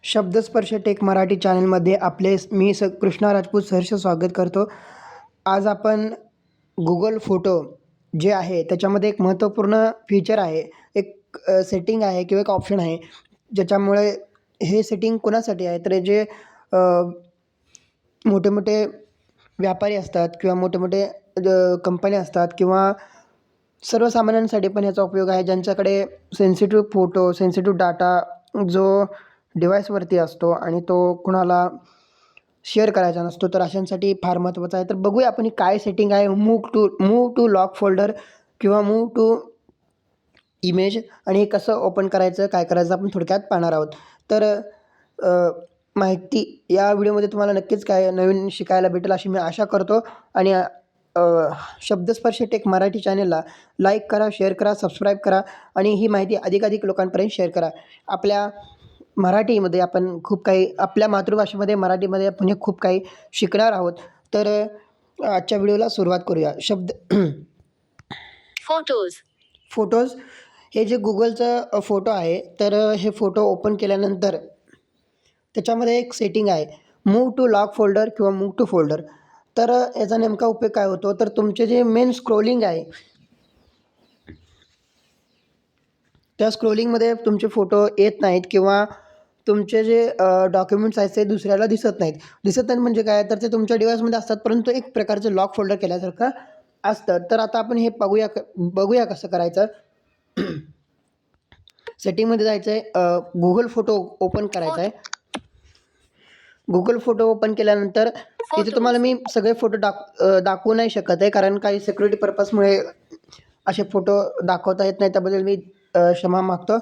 शब्दस्पर्श take Marathi चॅनलमध्ये आपले मी कृष्णा राजपूत सहर्ष स्वागत करतो. आज आपण गुगल फोटो जे आहे त्याच्यामध्ये एक महत्त्वपूर्ण फीचर आहे, एक सेटिंग आहे किंवा एक ऑप्शन आहे, ज्याच्यामुळे हे सेटिंग कोणासाठी आहे तर जे मोठे मोठे व्यापारी असतात किंवा मोठे मोठे कंपन्या असतात किंवा सर्वसामान्यांसाठी पण याचा उपयोग आहे, ज्यांच्याकडे सेन्सिटिव्ह फोटो, सेन्सिटिव्ह डाटा जो डिव्हाइसवरती असतो आणि तो कुणाला शेअर करायचा नसतो, तर अशांसाठी फार महत्त्वाचं आहे. तर बघूया आपण ही काय सेटिंग आहे. मूव्ह टू लॉक फोल्डर किंवा मूव्ह टू इमेज आणि हे कसं ओपन करायचं, काय करायचं आपण थोडक्यात पाहणार आहोत. तर माहिती या व्हिडिओमध्ये तुम्हाला नक्कीच काय नवीन शिकायला भेटेल अशी मी आशा करतो. आणि शब्दस्पर्श टेक मराठी चॅनलला लाईक करा, शेअर करा, सबस्क्राईब करा आणि ही माहिती अधिकाधिक लोकांपर्यंत शेअर करा. आपल्या मराठीमध्ये आपण खूप काही, आपल्या मातृभाषेमध्ये मराठीमध्ये आपण हे खूप काही शिकणार आहोत. तर आजच्या व्हिडिओला सुरुवात करूया. फोटोज हे जे गुगलचं फोटो आहे, तर हे फोटो ओपन केल्यानंतर त्याच्यामध्ये एक सेटिंग आहे, मूव्ह टू लॉक फोल्डर किंवा मूव्ह टू फोल्डर. तर याचा नेमका उपयोग काय होतो, तर तुमचे जे मेन स्क्रोलिंग आहे त्या स्क्रोलिंगमध्ये तुमचे फोटो येत नाहीत किंवा तुमचे जे डॉक्युमेंट्स आहेत ते दुसऱ्याला दिसत नाहीत म्हणजे काय, तर ते तुमच्या डिव्हाइसमध्ये असतात परंतु एक प्रकारचं लॉक फोल्डर केल्यासारखं असतं. तर आता आपण हे बघूया कसं करायचं. सेटिंगमध्ये जायचं आहे, गुगल फोटो ओपन करायचा आहे. गुगल फोटो ओपन केल्यानंतर इथे तुम्हाला मी सगळे फोटो दाखवू नाही शकत आहे, कारण काही सिक्युरिटी पर्पजमुळे असे फोटो दाखवता येत नाही, त्याबद्दल मी क्षमा मागतो.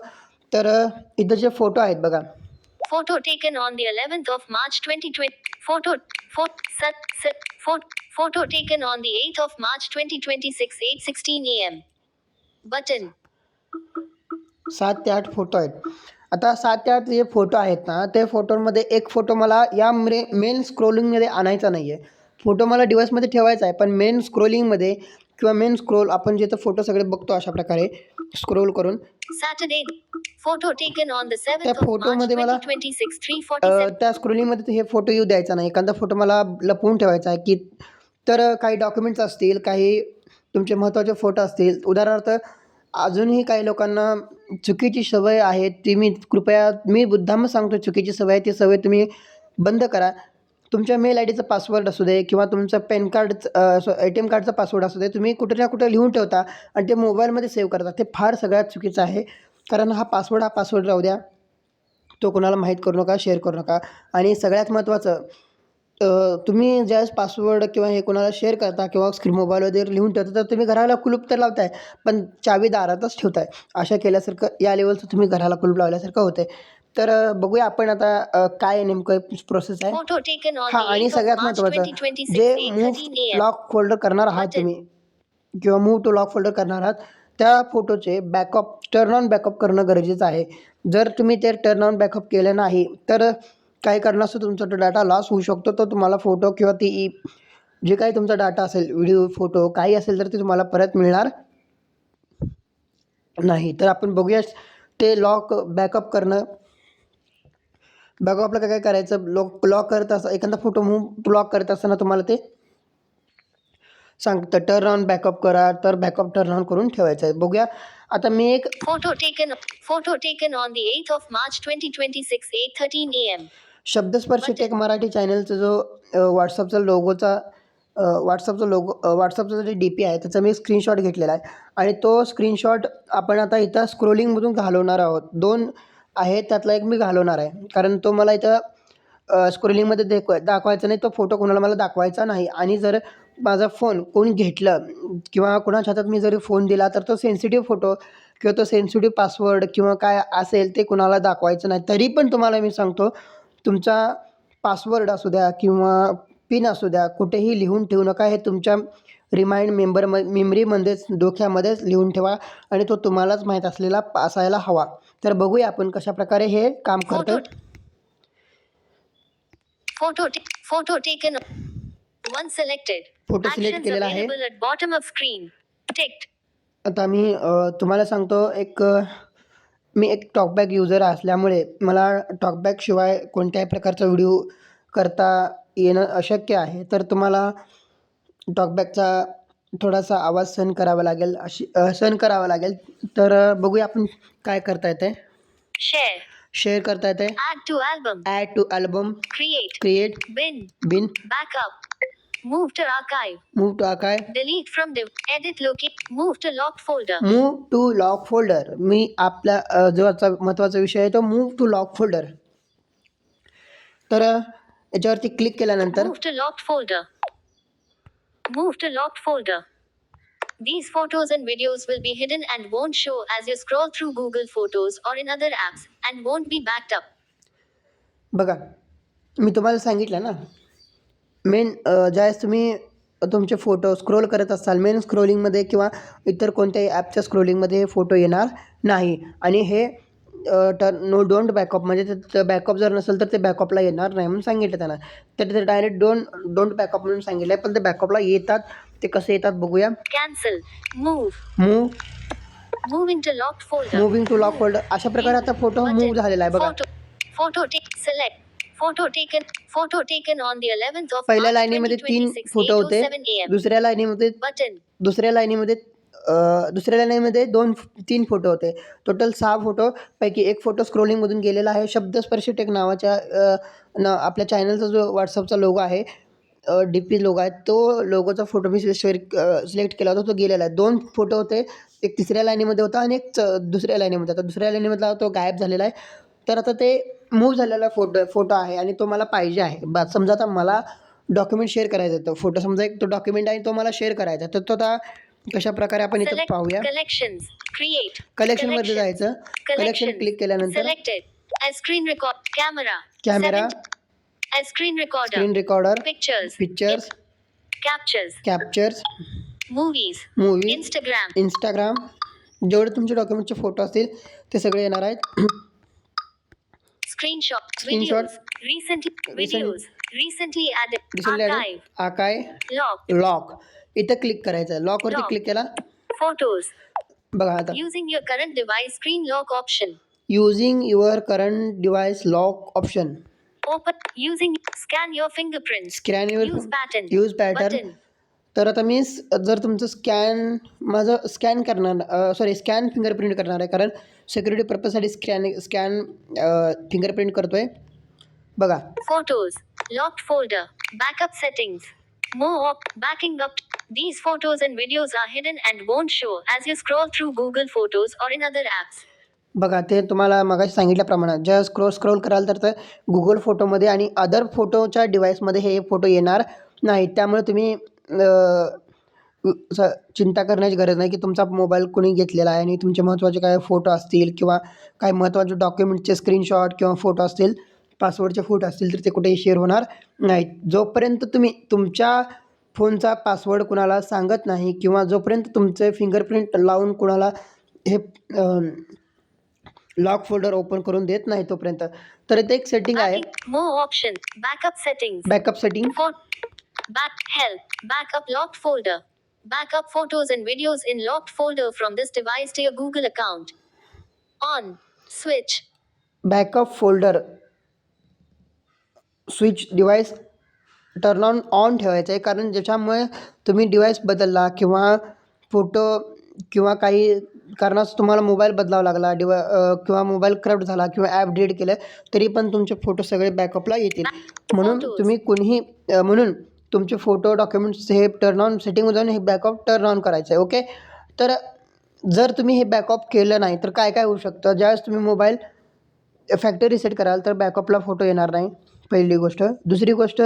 तर इथं जे फोटो आहेत बघा, Photo taken on the 11th of March 2020. Photo taken on the 8th of March 2026, 8:16 a.m. Button. 7 ते 8 फोटो आहेत. आता 7 ते 8 जे फोटो आहेत ना, ते फोटोमध्ये एक फोटो मला या मेन स्क्रोलिंगमध्ये आणायचा नाही आहे. फोटो मला डिव्हाइसमध्ये ठेवायचा आहे, पण मेन स्क्रोलिंगमध्ये किंवा मेन स्क्रोल आपण जिथं फोटो सगळे बघतो अशा प्रकारे स्क्रोल करून Saturday. Photo taken on the 7th त्या of March फोटोमध्ये मला 2026, 3:47. त्या स्क्रोलिंगमध्ये हे फोटो येऊ द्यायचा नाही. एखादा फोटो मला लपवून ठेवायचा आहे, की तर काही डॉक्युमेंट्स असतील, काही तुमचे महत्त्वाचे फोटो असतील. उदाहरणार्थ अजूनही काही लोकांना चुकीची सवय आहे, ती मी मुद्दाम सांगतो, चुकीची सवय आहे, ती सवय तुम्ही बंद करा. तुमच्या मेल आय डीचा पासवर्ड असू दे किंवा तुमचं पॅन कार्डचं ATM कार्डचा पासवर्ड असू दे, तुम्ही कुठे ना कुठे लिहून ठेवता आणि ते मोबाईलमध्ये सेव्ह करता. ते फार सगळ्यात चुकीचं आहे. कारण हा पासवर्ड राहू द्या, तो कोणाला माहीत करू नका, शेअर करू नका. आणि सगळ्यात महत्त्वाचं, तुम्ही ज्यावेळेस पासवर्ड किंवा हे कोणाला शेअर करता किंवा मोबाईलवर लिहून ठेवता, तर तुम्ही घराला कुलूप तर लावताय, पण चावी दारातच ठेवताय. अशा केल्यासारखं, या लेवलचं तुम्ही घराला कुलूप लावल्यासारखं होतं आहे. तर बघूया आपण आता काय नेमकं प्रोसेस आहे. Photo taken on हां, the आणि 8th of सगळ्यात March महत्त्वाचं, 2026, जे 8:13 a.m. लॉक फोल्डर करणार आहात तुम्ही किंवा मूव्ह टू लॉक फोल्डर करणार आहात, त्या फोटोचे टर्न ऑन बॅकअप करणं गरजेचं आहे. जर तुम्ही ते टर्न ऑन बॅकअप केलं नाही, तर काही कारणास्तव तुमचा तो डाटा लॉस होऊ शकतो. तो तुम्हाला फोटो किंवा जे काही तुमचा डाटा असेल, व्हिडिओ, फोटो काही असेल, तर ते तुम्हाला परत मिळणार नाही. तर आपण बघूया ते बॅकअप करणं. बॅकअपला काय करायचं, लॉक करत एखादा फोटो लॉक करत असताना तुम्हाला ते सांगतं टर्न ऑन बॅकअप करा, तर बॅकअप टर्न ऑन करून ठेवायचं आहे. बघूया आता मी एक Photo taken on the 8th of March 2026, 8:13 a.m. शब्दस्पर्श take Marathi चॅनलचा जो व्हॉट्सअपचा जो DP आहे, त्याचा मी स्क्रीनशॉट घेतलेला आहे आणि तो स्क्रीनशॉट आपण आता इथं स्क्रोलिंगमधून घालवणार आहोत. 2 आहेत, त्यातला एक मी घालवणार आहे, कारण तो मला इथं स्क्रोलिंगमध्ये दाखवायचा नाही. तो फोटो कोणाला मला दाखवायचा नाही. आणि जर माझा फोन कोणी घेतलं किंवा कोणाच्या हातात मी जरी फोन दिला, तर तो सेन्सिटिव्ह फोटो किंवा तो सेन्सिटिव्ह पासवर्ड किंवा काय असेल ते कुणाला दाखवायचं नाही. तरी पण तुम्हाला मी सांगतो, तुमचा पासवर्ड असू द्या किंवा पिन असू द्या, कुठेही लिहून ठेवू नका. हे तुमच्या मेमरीमध्येच, डोक्यामध्येच लिहून ठेवा आणि तो तुम्हालाच माहीत असायला हवा. तर बघूया आपण कशाप्रकारे हे काम करतं. Photo taken. One selected. Photo select Actions केलेला आहे. available at bottom of screen. Ticked. आता मी तुम्हाला सांगतो, एक मी एक टॉकबॅक युजर असल्यामुळे मला टॉकबॅकशिवाय कोणत्याही प्रकारचा व्हिडिओ करता येणं अशक्य आहे. तर तुम्हाला टॉकबॅकचा थोडासा आवाज सहन करावा लागेल सहन करावा लागेल. तर बघूया आपण काय करता येते. Share. शेअर करता येते. Add to album. Add to album. Create. Create. Bin. Bin. Backup. Move to archive. Move to archive. Delete from div. Edit locate. Move to locked folder. Move to lock folder. मी आपला जो आजचा महत्त्वाचा विषय आहे तो मूव्ह टू लॉक फोल्डर. तर याच्यावरती क्लिक केल्यानंतर Move to locked folder. Move to locked folder. These photos and videos will be hidden and won't show as you scroll through Google Photos or in other apps and won't be backed up. बघा, मी तुम्हाला सांगितलं ना, main ज्यावेळेस तुम्ही तुमचे photo scroll करत असाल main स्क्रोलिंगमध्ये किंवा इतर कोणत्याही ॲपच्या स्क्रोलिंगमध्ये हे फोटो येणार नाही. आणि हे डोंट बॅकअप म्हणजे बॅकअप जर नसेल तर ते बॅकअपला येणार नाही म्हणून सांगितलं त्यांना. तर ते डायरेक्ट डोंट बॅकअप म्हणून सांगितलं आहे, पण ते बॅकअपला येतात. ते कसे येतात बघूया. Cancel. Move. Moving to locked folder. Moving to lock folder. अशा प्रकारे आता फोटो मूव्ह झालेला आहे बघा. Photo take. Select. Photo taken on the 11th of पहिल्या March लाईनीमध्ये 3 2026 फोटो होते. 8:07 AM. दुसऱ्या लाईनीमध्ये Button. दुसऱ्या लाईनीमध्ये 3 फोटो होते. टोटल 6 फोटो पैकी एक फोटो स्क्रोलिंगमधून गेलेला आहे. शब्दस्पर्शी टेक नावाच्या आपल्या चॅनलचा जो व्हॉट्सअपचा लोगो आहे, DP लोगो आहे, तो लोगोचा फोटो मी सिलेक्ट केला होता, तो गेलेला आहे. 2 फोटो होते, एक तिसऱ्या लाईनीमध्ये होता आणि एक दुसऱ्या लाईनीमध्ये होता. दुसऱ्या लाईनीमधला तो गायब झालेला आहे. तर आता ते मूव्ह झालेला फोटो आहे आणि तो मला पाहिजे आहे. समजा आता मला डॉक्युमेंट शेअर करायचा आहे. तो फोटो समजा एक तो डॉक्युमेंट आहे, तो मला शेअर करायचा आहे. तर तो आता कशाप्रकारे आपण इथं Select पाहूया. collections. Create. कलेक्शनमध्ये जायचं. कलेक्शन क्लिक केल्यानंतर Selected. As screen record. Camera. Camera, 7. As screen recorder. Screen recorder, Pictures. Pictures, Captures. कॅप्चर्स, Movies. Movie, Instagram. Instagram. जेवढे तुमचे डॉक्युमेंटचे फोटो असतील ते सगळे येणार आहेत. Screenshot. Screenshot. Videos. Videos. Recently added. Recently added. Archive. आर्काय, Lock. Lock. इथं click करायचं आहे. लॉकवरती Lock. क्लिक केला. Photos. बघा आता Using your current device screen lock option. Using your current device lock option. Open. Using. Scan your fingerprints. Scan your Use pattern. Use pattern. Button. तर आता मी जर तुमचं माझं स्कॅन फिंगरप्रिंट करणार आहे, कारण सिक्युरिटी पर्पजसाठी स्कॅन फिंगरप्रिंट करतो आहे. बघा, Photos. Locked folder. Backup settings. More backing up. These photos and videos are hidden and won't show as you scroll through Google Photos or in other apps. बघा ते तुम्हाला मगाशी सांगितल्याप्रमाणे जेव्हा स्क्रोल कराल तर गुगल फोटोमध्ये आणि अदर फोटोच्या डिव्हाइसमध्ये हे फोटो येणार नाही. त्यामुळे तुम्ही चिंता करण्याची गरज नाही की तुमचा मोबाईल कोणी घेतलेला आहे आणि तुमचे महत्त्वाचे काय फोटो असतील किंवा काही महत्त्वाचे डॉक्युमेंटचे स्क्रीनशॉट किंवा फोटो असतील, पासवर्डचे फोटो असतील तर ते कुठेही शेअर होणार नाहीत. जोपर्यंत तुम्ही तुमच्या फोनचा पासवर्ड कुणाला सांगत नाही किंवा जोपर्यंत तुमचे फिंगरप्रिंट लावून कुणाला हे लॉक फोल्डर ओपन करून देत नाही तोपर्यंत. तर इथे एक सेटिंग आहे, More option. Backup settings. Backup setting. Help. Backup locked folder. Backup photos and videos in locked folder from this device to your Google account. On. Switch. Backup folder switch device turn on ठेवायचं आहे, कारण ज्याच्यामुळे तुम्ही device बदलला किंवा photo किंवा काही कारणास तुम्हाला मोबाईल बदलावा लागला किंवा मोबाईल करप्ट झाला किंवा ॲप डिलीट केलं तरी पण तुमचे फोटो सगळे बॅकअपला येतील. म्हणून तुम्ही म्हणून तुमचे फोटो डॉक्युमेंट्स हे टर्न ऑन सेटिंगमध्ये जाऊन हे बॅकअप टर्न ऑन करायचं आहे. ओके. तर जर तुम्ही हे बॅकअप केलं नाही तर काय होऊ शकतं, ज्यावेळेस तुम्ही मोबाईल फॅक्टरी रिसेट कराल तर बॅकअपला फोटो येणार नाही, पहिली गोष्ट. दुसरी गोष्ट,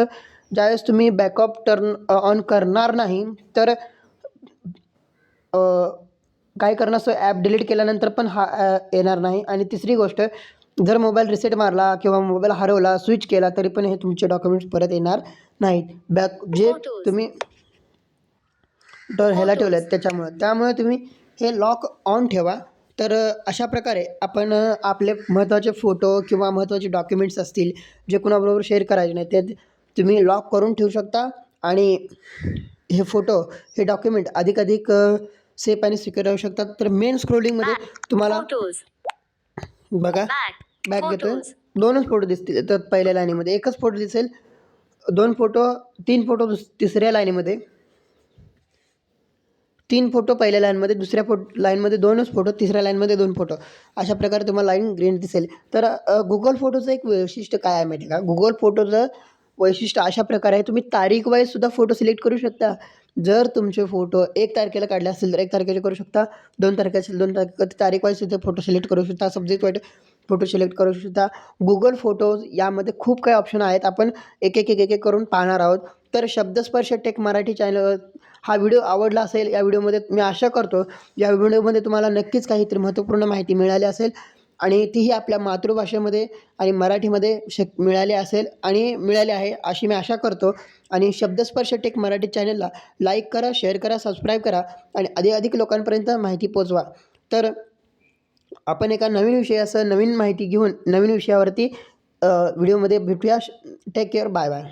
ज्यावेळेस तुम्ही बॅकअप टर्न ऑन करणार नाही तर काय करणार, ॲप डिलीट केल्यानंतर पण येणार नाही. आणि तिसरी गोष्ट, जर मोबाईल रिसेट मारला किंवा मोबाईल हरवला, स्विच केला तरी पण हे तुमचे डॉक्युमेंट्स परत येणार नाहीत. जे तुम्ही ह्याला ठेवलं आहेत त्यामुळे तुम्ही हे लॉक ऑन ठेवा. तर अशा प्रकारे आपण आपले महत्त्वाचे फोटो किंवा महत्त्वाचे डॉक्युमेंट्स असतील जे कुणाबरोबर शेअर करायचे नाही ते तुम्ही लॉक करून ठेवू शकता आणि हे फोटो हे डॉक्युमेंट अधिक सेफ आणि सिक्युअर राहू शकतात. तर मेन स्क्रोलिंगमध्ये तुम्हाला Photos. बघा Back. बॅक घेतोय, Photos. 2च फोटो दिसतील तर पहिल्या लाईनीमध्ये, एकच फोटो दिसेल, 2 फोटो, 3 फोटो तिसऱ्या लाईनीमध्ये, 3 फोटो पहिल्या लाईनमध्ये, दुसऱ्या लाईनमध्ये 2च फोटो, तिसऱ्या लाईनमध्ये 2 फोटो. अशा प्रकारे तुम्हाला लाईन ग्रीन दिसेल. तर गुगल फोटोचं एक वैशिष्ट्य काय आहे माहिती आहे का? गुगल फोटोचं वैशिष्ट्य अशा प्रकारे आहे, तुम्ही तारीख वाईज सुद्धा फोटो सिलेक्ट करू शकता. जर तुमचे फोटो 1 तारखेला काढले असतील तर 1 तारखेचे करू शकता, 2 तारखे असेल 2 तारीख वाईज सुद्धा फोटो सिलेक्ट करू शकता, सब्जेक्ट वाईज फोटो सिलेक्ट करू शकता. गुगल फोटोज यामध्ये खूप काही ऑप्शन आहेत. आपण एक करून पाहणार आहोत. तर शब्दस्पर्श टेक मराठी चॅनल हा व्हिडिओ आवडला असेल. या व्हिडिओमध्ये मी आशा करतो या व्हिडिओमध्ये तुम्हाला नक्कीच काहीतरी महत्त्वपूर्ण माहिती मिळाली असेल आणि तीही आपल्या मातृभाषेमध्ये आणि मराठीमध्ये मिळाली असेल आणि मिळाली आहे अशी मी आशा करतो. आणि शब्दस्पर्श टेक मराठी चॅनलला लाईक करा, शेअर करा, सबस्क्राईब करा आणि अधिकाधिक लोकांपर्यंत माहिती पोचवा. तर आपण एका नवीन विषयासह नवीन माहिती घेऊन नवीन विषयावरती व्हिडिओमध्ये भेटूया. Take care. Bye bye.